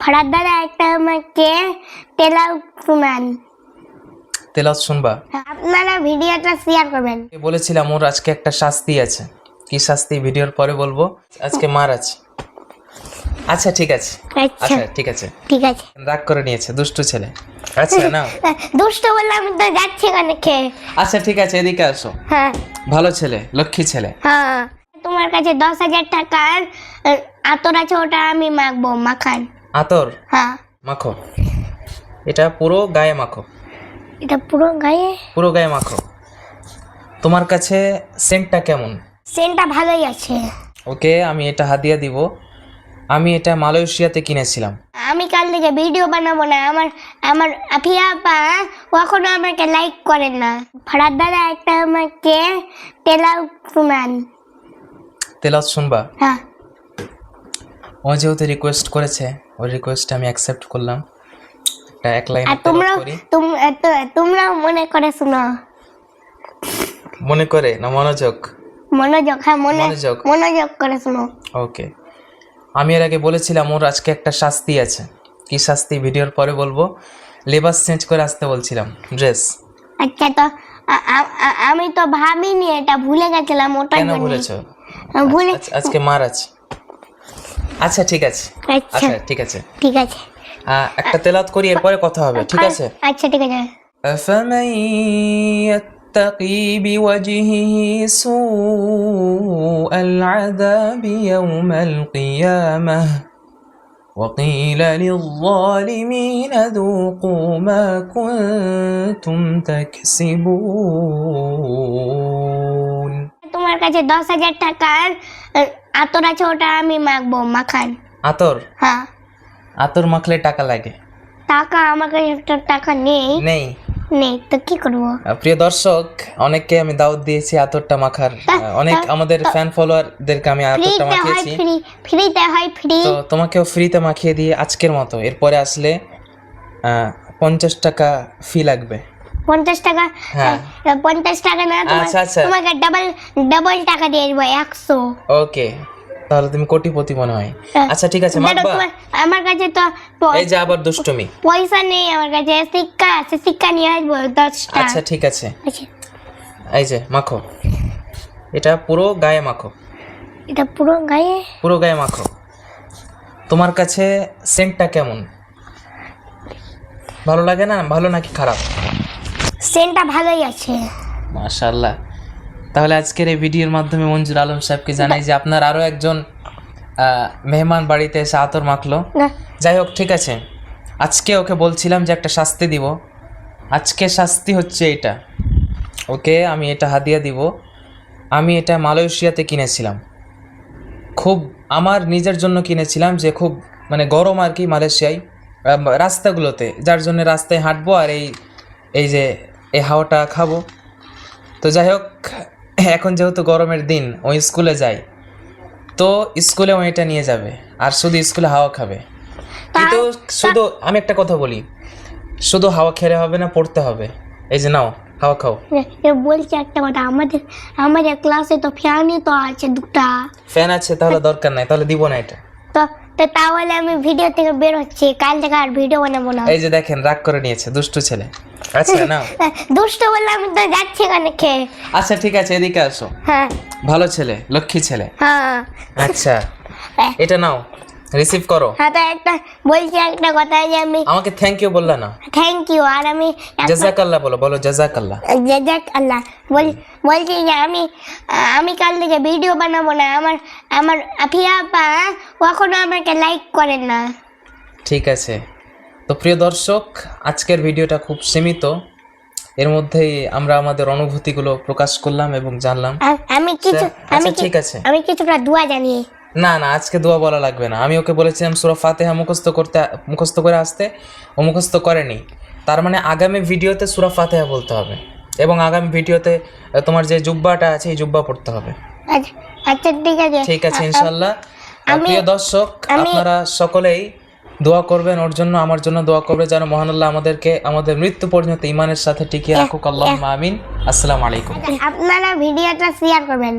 ফারাদ দাদা একটা আমাকে তেলাওয়াত শোনান। তেলাওয়াত শুনবা? আপনারা ভিডিওটা শেয়ার করবেন। বলেছিলাম ওর আজকে একটা শাস্তি আছে। কি শাস্তি ভিডিওর পরে বলবো। আজকে মার আছে। আচ্ছা ঠিক আছে। আচ্ছা ঠিক আছে। ঠিক আছে। রাগ করে নিয়েছে দুষ্টু ছেলে। আচ্ছা নাও। দুষ্ট বললে আমি তো যাচ্ছি অনেকে। আচ্ছা ঠিক আছে, এদিকে আসো। হ্যাঁ ভালো ছেলে, লক্ষ্মী ছেলে। হ্যাঁ, তোমার কাছে 10,000 টাকার আতর আছে, ওটা আমি মাখবো। মাখান। আতর? হ্যাঁ মাখো। এটা পুরো গায়ে মাখো। এটা পুরো গায়ে? পুরো গায়ে মাখো। তোমার কাছে সেন্টটা কেমন? সেন্টটা ভালোই আছে। ওকে, আমি এটা হাদিয়া দিব। আমি এটা মালয়েশিয়াতে কিনেছিলাম। আমি কাল থেকে ভিডিও বানাবো না। আমার আফিয়া আপা কখনো আমাকে লাইক করেন না। ফারাদ দাদা একটা আমাকে তেলাওয়াত শোনান। তেলাওয়াত শুনবা? হ্যাঁ। ও যেহেতু রিকোয়েস্ট করেছে, ওর রিকোয়েস্ট আমি অ্যাকসেপ্ট করলাম। এক লাইন আর তোমরা মনে করে শোনো। মনে করে না মনোযোগ? মনোযোগ। হ্যাঁ মনোযোগ করে শোনো। ওকে। আমি এর আগে বলেছিলাম ওর আজকে একটা শাস্তি আছে। কি শাস্তি ভিডিওর পরে বলবো। লেবাস চেঞ্জ করে আসতে বলছিলাম, ড্রেস। আচ্ছা, তো আমি তো ভাবিনি, এটা ভুলে গেছিলাম। ওটা কেন ভুলেছো? আজকে মার আছে। আচ্ছা ঠিক আছে। আচ্ছা ঠিক আছে। ঠিক আছে। একটা তেলাওয়াত করি, এরপরে কথা হবে, ঠিক আছে? আচ্ছা ঠিক আছে। أفمن يتقي بوجهه سوء العذاب يوم القيامة وقيل للظالمين ذوقوا ما كنتم تكسبون। তোমার কাছে 10,000 টাকার আতর আছে, ওটা আমি মাখবো। মাখান। আতর? হ্যাঁ। আতর মাখলে টাকা লাগে? টাকা আমার কাছে একটা টাকা নেই। নেই তো কি করব? প্রিয় দর্শক, অনেককে আমি দাওয়াত দিয়েছি আতরটা মাখার। অনেক আমাদের ফ্যান ফলোয়ারদেরকে আমি আতরটা মাখিয়েছি। ফ্রিতে হয়। ফ্রি তো তোমাকেও ফ্রিতে মাখিয়ে দিয়ে আজকের মতো। এরপরে আসলে 50 টাকা ফি লাগবে। 50 টাকা? হ্যাঁ 50 টাকা না, আচ্ছা তোমাকে ডাবল টাকা দিয়ে দেবো, 100। ওকে, তাহলে তুমি কোটিপতি মনে হয়। আচ্ছা ঠিক আছে, মাখবা? আমার কাছে তো এই যে আবার দুষ্টুমি। পয়সা নেই আমার কাছে, সিক্কা আছে, সিক্কা নিয়ে আসবো 10টা। আচ্ছা ঠিক আছে। আচ্ছা এই যে মাখো, এটা পুরো গায়ে মাখো। এটা পুরো গায়ে? পুরো গায়ে মাখো। তোমার কাছে সেন্টটা কেমন? ভালো লাগে না? ভালো নাকি খারাপ? সেন্টটা ভালোই আছে। মাশাআল্লাহ। তাহলে আজকের এই ভিডিওর মাধ্যমে মঞ্জুর আলম সাহেবকে জানাই যে আপনার আরও একজন মেহমান বাড়িতে এসে আতর মাখলো। যাই হোক, ঠিক আছে। আজকে ওকে বলছিলাম যে একটা শাস্তি দিব। আজকে শাস্তি হচ্ছে এটা। ওকে আমি এটা হাদিয়া দিব। আমি এটা মালয়েশিয়াতে কিনেছিলাম। খুব আমার নিজের জন্য কিনেছিলাম, যে খুব মানে গরম আর কি মালয়েশিয়ায় রাস্তাগুলোতে, যার জন্য রাস্তায় হাঁটবো আর এই যে এই হাওয়াটা খাবো। তো যাই হোক, এখন যেহেতু গরমের দিন, ওই স্কুলে যায়, তো স্কুলে ও এটা নিয়ে যাবে আর শুধু স্কুলে হাওয়া খাবে। কিন্তু শুধু আমি একটা কথা বলি, শুধু হাওয়া খেলে হবে না, পড়তে হবে। এই যে নাও, হাওয়া খাও। বলছি একটা কথা, আমাদের ক্লাসে তো ফ্যানই তো আছে, 2টা ফ্যান আছে, তাহলে দরকার নাই, তাহলে দিব না এটা। তো তাহলে আমি ভিডিও থেকে বের হচ্ছি, কাল থেকে আর ভিডিও বানাবো না। এই যে দেখেন, রাগ করে নিয়েছে দুষ্টু ছেলে। আচ্ছা নাও। দুষ্ট বললে আমি তো যাচ্ছি অনেকে। আচ্ছা ঠিক আছে, এদিকে আসো। হ্যাঁ ভালো ছেলে, লক্ষ্মী ছেলে। হ্যাঁ আচ্ছা এটা নাও, রিসিভ করো। হ্যাঁ, তো বলছি একটা কথা, যে আমি আমাকে থ্যাংক ইউ বললা না। Thank you. আর আমি জাযাকাল্লাহ বলো জাযাকাল্লাহ। জাযাকাল্লাহ বলছি যে আমি কাল থেকে ভিডিও বানাবো না। আমার আফিয়া আপা কখনো আমাকে লাইক করেন না। ঠিক আছে। তো প্রিয় দর্শক, আজকের ভিডিওটা খুব সীমিত, এর মধ্যেই আমরা আমাদের অনুভূতিগুলো প্রকাশ করলাম এবং জানলাম। ঠিক আছে, আমি কিছুটা দোয়া জানি। না আজকে দোয়া বলা লাগবে না। আমি ওকে বলেছিলাম সূরা ফাতিহা মুখস্থ করে আসতে, ও মুখস্থ করেনি। তার মানে আগামী ভিডিওতে সূরা ফাতিহা বলতে হবে এবং আগামী ভিডিওতে তোমার যে জুব্বাটা আছে এই জুব্বা পড়তে হবে। আচ্ছা ঠিক আছে ইনশাআল্লাহ। প্রিয় দর্শক, আপনারা সকলেই দোয়া করবেন ওর জন্য, আমার জন্য দোয়া করবে যেন মহান আল্লাহ আমাদেরকে আমাদের মৃত্যু পর্যন্ত ঈমানের সাথে টিকিয়ে রাখুক। আল্লাহুম্মা আমিন। আসসালামু আলাইকুম। আপনারা ভিডিওটা শেয়ার করবেন।